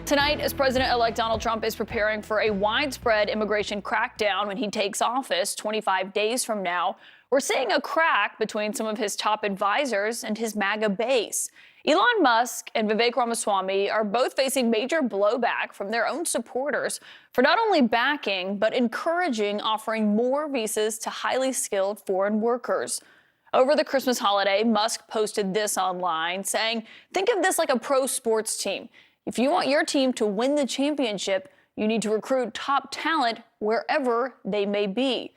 Tonight, as President-elect Donald Trump is preparing for a widespread immigration crackdown when he takes office 25 days from now, we're seeing a crack between some of his top advisors and his MAGA base. Elon Musk and Vivek Ramaswamy are both facing major blowback from their own supporters for not only backing, but encouraging offering more visas to highly skilled foreign workers. Over the Christmas holiday, Musk posted this online saying, "Think of this like a pro sports team. If you want your team to win the championship, you need to recruit top talent wherever they may be."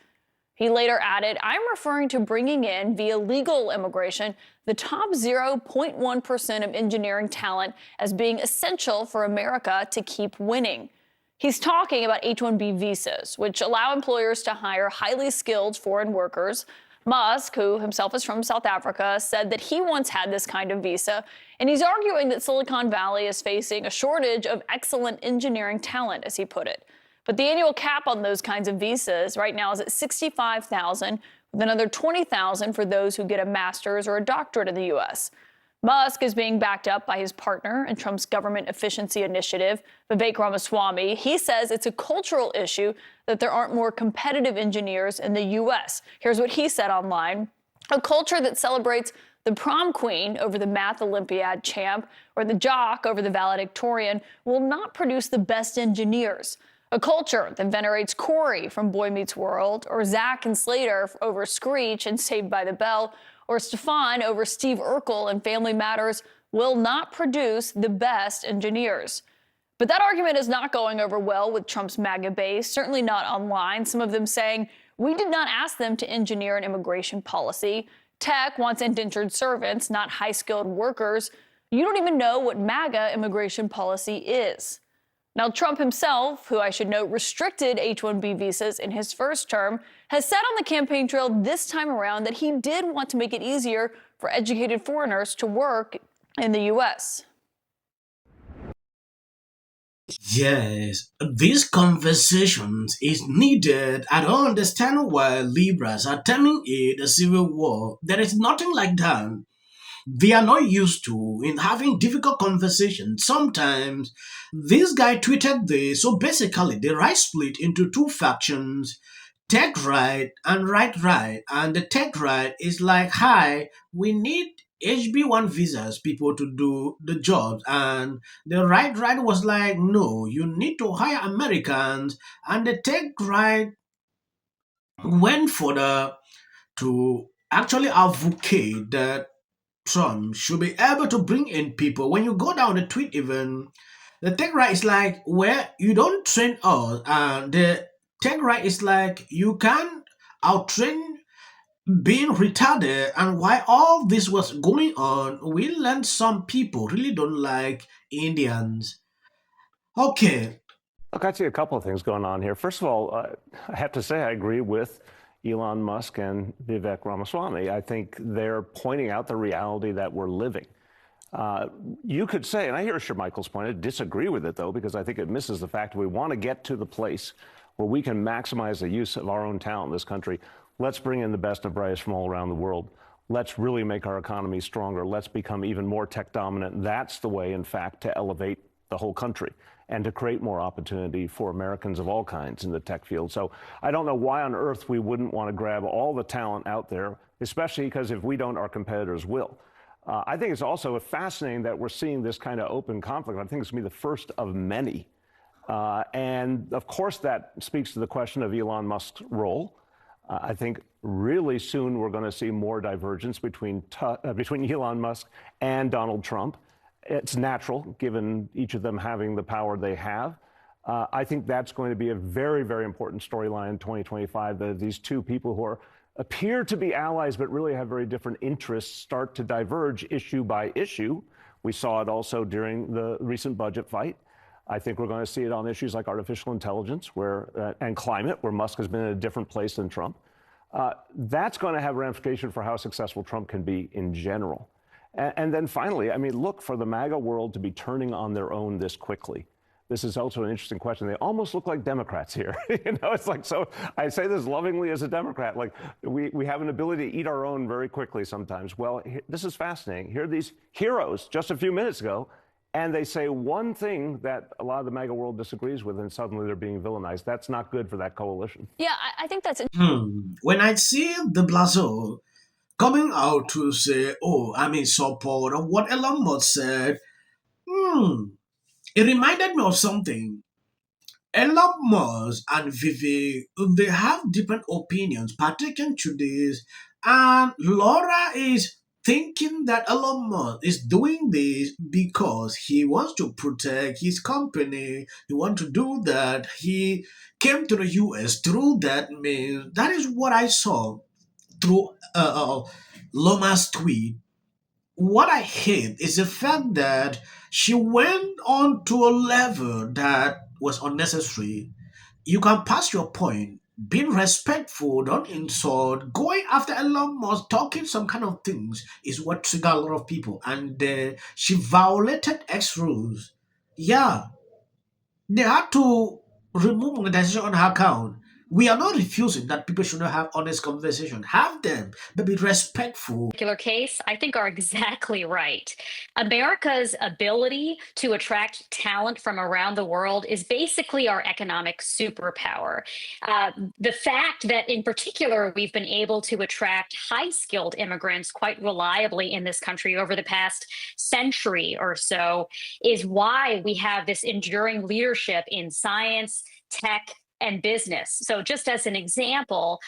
He later added, "I'm referring to bringing in, via legal immigration, the top 0.1% of engineering talent as being essential for America to keep winning." He's talking about H-1B visas, which allow employers to hire highly skilled foreign workers. Musk, who himself is from South Africa, said that he once had this kind of visa, and he's arguing that Silicon Valley is facing a shortage of excellent engineering talent, as he put it. But the annual cap on those kinds of visas right now is at $65,000, with another $20,000 for those who get a master's or a doctorate in the U.S. Musk is being backed up by his partner in Trump's government efficiency initiative, Vivek Ramaswamy. He says it's a cultural issue that there aren't more competitive engineers in the U.S. Here's what he said online: "A culture that celebrates the prom queen over the math Olympiad champ or the jock over the valedictorian will not produce the best engineers. A culture that venerates Corey from Boy Meets World or Zach and Slater over Screech and Saved by the Bell or Stefan over Steve Urkel and Family Matters will not produce the best engineers." But that argument is not going over well with Trump's MAGA base, certainly not online. Some of them saying, "We did not ask them to engineer an immigration policy. Tech wants indentured servants, not high-skilled workers. You don't even know what MAGA immigration policy is." Now, Trump himself, who I should note restricted H-1B visas in his first term, has said on the campaign trail this time around that he did want to make it easier for educated foreigners to work in the U.S. Yes, these conversations is needed. I don't understand why liberals are terming it a civil war. There is nothing like that. They are not used to in having difficult conversations. Sometimes this guy tweeted this. So basically, the right split into two factions: tech right and right. And the tech right is like, "Hi, we need HB-1 visas, people to do the jobs." And the right was like, "No, you need to hire Americans." And the tech right went for to actually advocate that Trump should be able to bring in people. When you go down the tweet, even the tech right is like, "Well, you don't train us," and the tech right is like, "You can outtrain being retarded." And while all this was going on, we learned some people really don't like Indians. Okay. Look, I see a couple of things going on here. First of all, I have to say I agree with Elon Musk and Vivek Ramaswamy. I think they're pointing out the reality that we're living. You could say, and I hear Michael's point, I disagree with it, though, because I think it misses the fact that we want to get to the place where we can maximize the use of our own talent in this country. Let's bring in the best and brightest from all around the world. Let's really make our economy stronger. Let's become even more tech dominant. That's the way, in fact, to elevate the whole country and to create more opportunity for Americans of all kinds in the tech field. So I don't know why on earth we wouldn't want to grab all the talent out there, especially because if we don't, our competitors will. I think it's also fascinating that we're seeing this kind of open conflict. I think it's going to be the first of many. And of course, that speaks to the question of Elon Musk's role. I think really soon we're going to see more divergence between Elon Musk and Donald Trump. It's natural, given each of them having the power they have. I think that's going to be a very, very important storyline in 2025, that these two people who appear to be allies but really have very different interests start to diverge issue by issue. We saw it also during the recent budget fight. I think we're going to see it on issues like artificial intelligence and climate, where Musk has been in a different place than Trump. That's going to have ramifications for how successful Trump can be in general. And then finally, I mean, look, for the MAGA world to be turning on their own this quickly. This is also an interesting question. They almost look like Democrats here. It's like, so I say this lovingly as a Democrat, like we have an ability to eat our own very quickly sometimes. Well, this is fascinating. Here are these heroes just a few minutes ago, and they say one thing that a lot of the MAGA world disagrees with, and suddenly they're being villainized. That's not good for that coalition. Yeah, I think that's When I see the Blazo coming out to say, oh, I'm in support of what Elon Musk said, hmm, it reminded me of something. Elon Musk and Vivek, they have different opinions pertaining to this, and Laura is thinking that Elon Musk is doing this because he wants to protect his company. He wants to do that. He came to the US through that means. That is what I saw through Loma's tweet. What I hate is the fact that she went on to a level that was unnecessary. You can pass your point, being respectful, don't insult, going after Elon Musk, talking some kind of things is what triggered a lot of people. And she violated X rules. Yeah, they had to remove monetization on her account. We are not refusing that people should not have honest conversation. Have them, but be respectful. Particular case, I think are exactly right. America's ability to attract talent from around the world is basically our economic superpower. The fact that, in particular, we've been able to attract high skilled immigrants quite reliably in this country over the past century or so is why we have this enduring leadership in science, tech, and business. So, just as an example,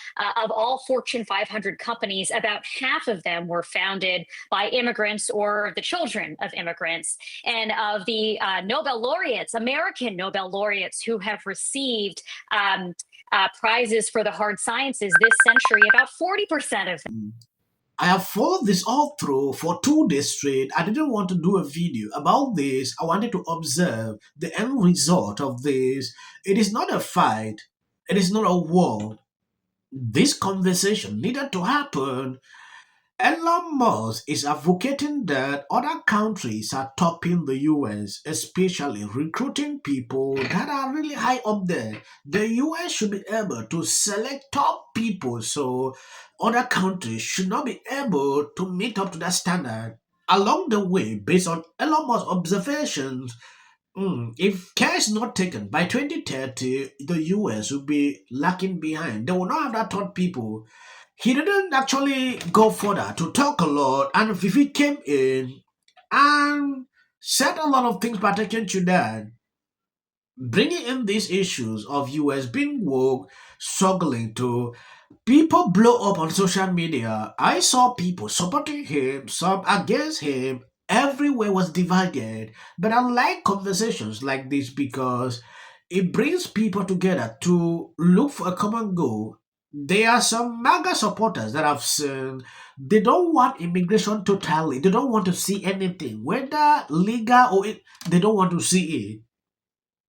of all Fortune 500 companies, about half of them were founded by immigrants or the children of immigrants. And of the Nobel laureates, American Nobel laureates who have received prizes for the hard sciences this century, about 40% of them. I have followed this all through for 2 days straight. I didn't want to do a video about this. I wanted to observe the end result of this. It is not a fight. It is not a war. This conversation needed to happen. Elon Musk is advocating that other countries are topping the US, especially recruiting people that are really high up there. The US should be able to select top people, so other countries should not be able to meet up to that standard. Along the way, based on Elon Musk's observations, if care is not taken by 2030, the US will be lacking behind. They will not have that top people. He didn't actually go further to talk a lot, and Vivek came in and said a lot of things pertaining to that, bringing in these issues of US being woke, struggling to people blow up on social media. I saw people supporting him, some against him. Everywhere was divided. But I like conversations like this because it brings people together to look for a common goal. There are some MAGA supporters that I've seen. They don't want immigration totally. They don't want to see anything, whether legal or they don't want to see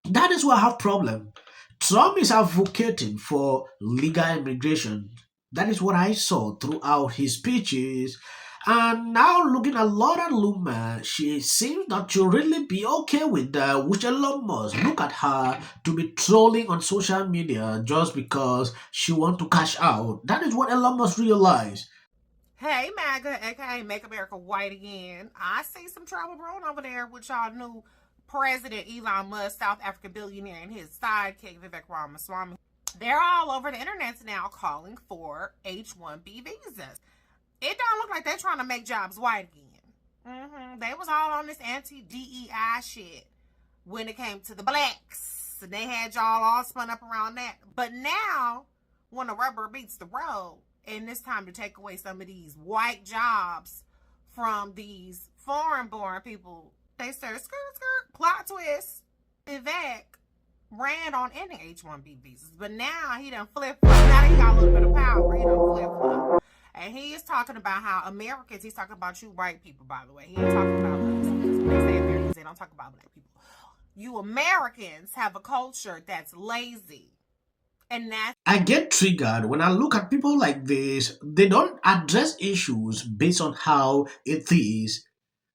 it. That is why I have problem. Trump is advocating for legal immigration. That is what I saw throughout his speeches. And now looking at Laura Luma, she seems not to really be okay with that, which Elon Musk look at her to be trolling on social media just because she want to cash out. That is what Elon Musk realized. Hey, MAGA, aka Make America White Again. I see some trouble brewing over there with y'all new President Elon Musk, South African billionaire, and his sidekick Vivek Ramaswamy. They're all over the internet now calling for H-1B visas. It don't look like they're trying to make jobs white again. They was all on this anti-DEI shit when it came to the blacks. And they had y'all all spun up around that. But now, when the rubber meets the road, and it's time to take away some of these white jobs from these foreign-born people, they said, skirt, plot twist. Vivek ran on any H-1B visas, but now he done flip-flop. Now he got a little bit of power. He done flip-flop. And he is talking about how Americans, he's talking about you white people, by the way. He ain't talking about us. When they say Americans, they don't talk about black people. You Americans have a culture that's lazy. And that's... I get triggered when I look at people like this. They don't address issues based on how it is.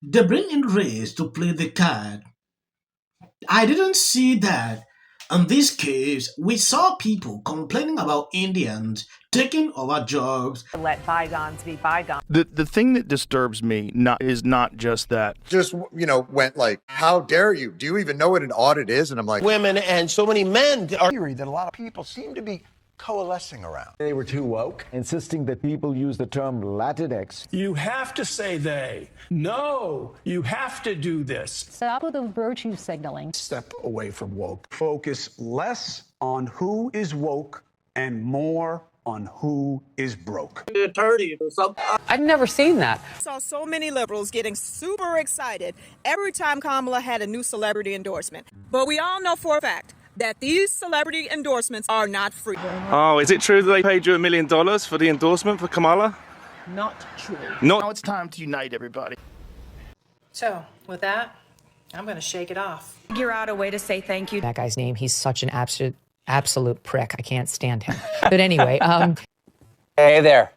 They bring in race to play the card. I didn't see that. In this case, we saw people complaining about Indians taking over jobs. Let bygones be bygones. The thing that disturbs me is not just that. Just, went like, how dare you? Do you even know what an audit is? And I'm like, women and so many men are theory that a lot of people seem to be coalescing around. They were too woke, insisting that people use the term Latinx. You have to say they. No, you have to do this. Stop with the virtue signaling. Step away from woke. Focus less on who is woke and more on who is broke. I've never seen that. I saw so many liberals getting super excited every time Kamala had a new celebrity endorsement. But we all know for a fact that these celebrity endorsements are not free. Oh, is it true that they paid you $1 million for the endorsement for Kamala? Not true. Now it's time to unite everybody. So, with that, I'm going to shake it off. Figure out a way to say thank you. That guy's name, he's such an absolute prick. I can't stand him. But anyway, Hey there.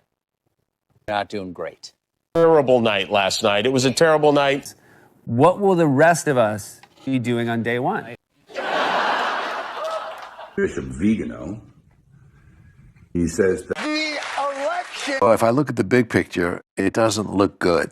Not doing great. Terrible night last night. It was a terrible night. What will the rest of us be doing on day one? Bishop Vigano, he says that the election. well, if I look at the big picture, it doesn't look good.